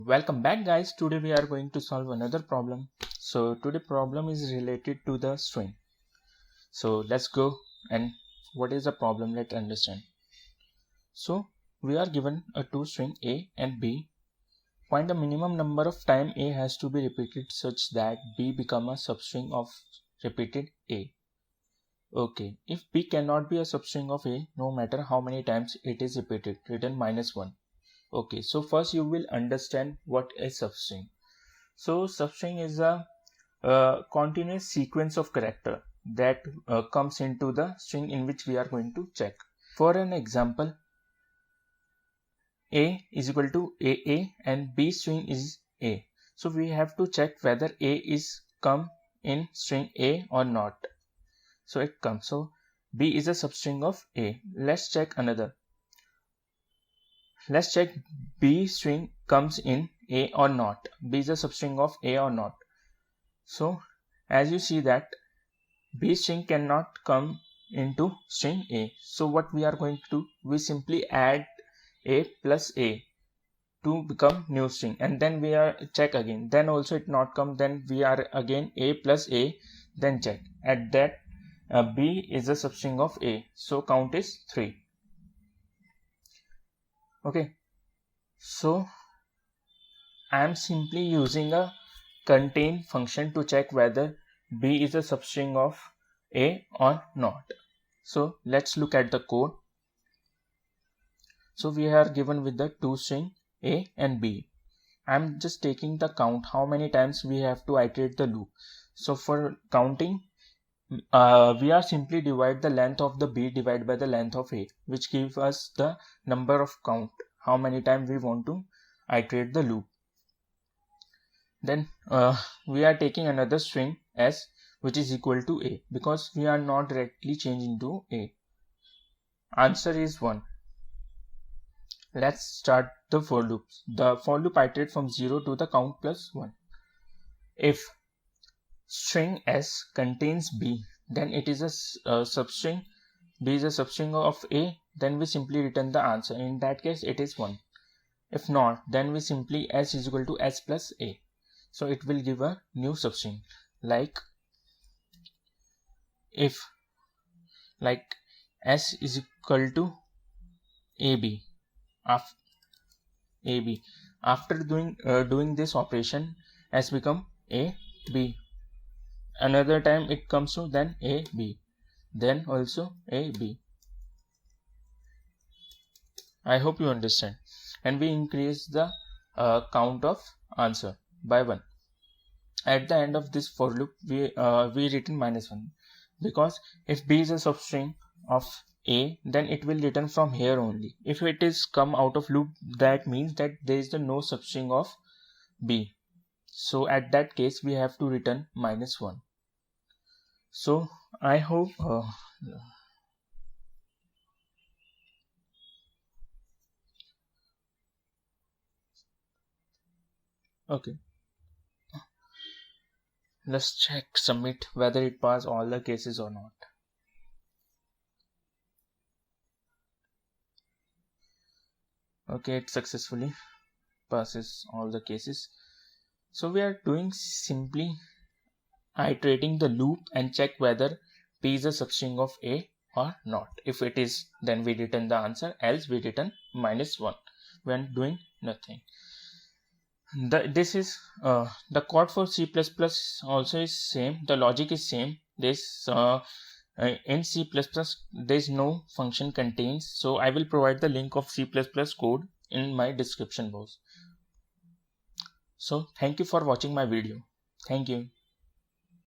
Welcome back guys. Today we are going to solve another problem. So today problem is related to the string. So let's go, and what is the problem? Let's understand. So we are given a two string A and B. Find the minimum number of time A has to be repeated such that B become a substring of repeated A. Okay, if B cannot be a substring of A, no matter how many times it is repeated, written -1. Okay, so first you will understand what is substring. So substring is a continuous sequence of character that comes into the string in which we are going to check. For an example, A is equal to AA and B string is A. So we have to check whether A is come in string A or not. So it comes. So B is a substring of A. Let's check another. Let's check B string comes in A or not. B is a substring of A or not. So as you see that B string cannot come into string A. So what we are going to do, we simply add A plus A to become new string, and then we are check again. Then also it not come, then we are again A plus A, then check. At that B is a substring of A. So count is 3. Okay. So I am simply using a contain function to check whether B is a substring of A or not. So let's look at the code. So we are given with the two string A and B. I'm just taking the count how many times we have to iterate the loop. So for counting, we are simply divide the length of the B divided by the length of A, which gives us the number of count, how many times we want to iterate the loop. Then we are taking another string S, which is equal to A, because we are not directly changing to A. Answer is 1. Let's start the for loop. The for loop iterates from 0 to the count plus 1. If string S contains B, then it is a substring. B is a substring of A, then we simply return the answer. In that case it is 1. If not, then we simply S is equal to S plus A. So it will give a new substring, like if S is equal to AB. After doing this operation, S become AB. Another time it comes to then AB, then also AB. I hope you understand. And we increase the count of answer by 1. At the end of this for loop, we return -1, because if B is a substring of A, then it will return from here only. If it is come out of loop, that means that there is no substring of B. So at that case we have to return -1. So I hope okay, let's check submit whether it pass all the cases or not. Okay, it successfully passes all the cases. So we are doing simply iterating the loop and check whether P is a substring of A or not. If it is, then we return the answer, else we return -1 when doing nothing. This is the code for C++ also is same. The logic is same. This in C++ there is no function contains, so I will provide the link of C++ code in my description box. So thank you for watching my video. Thank you.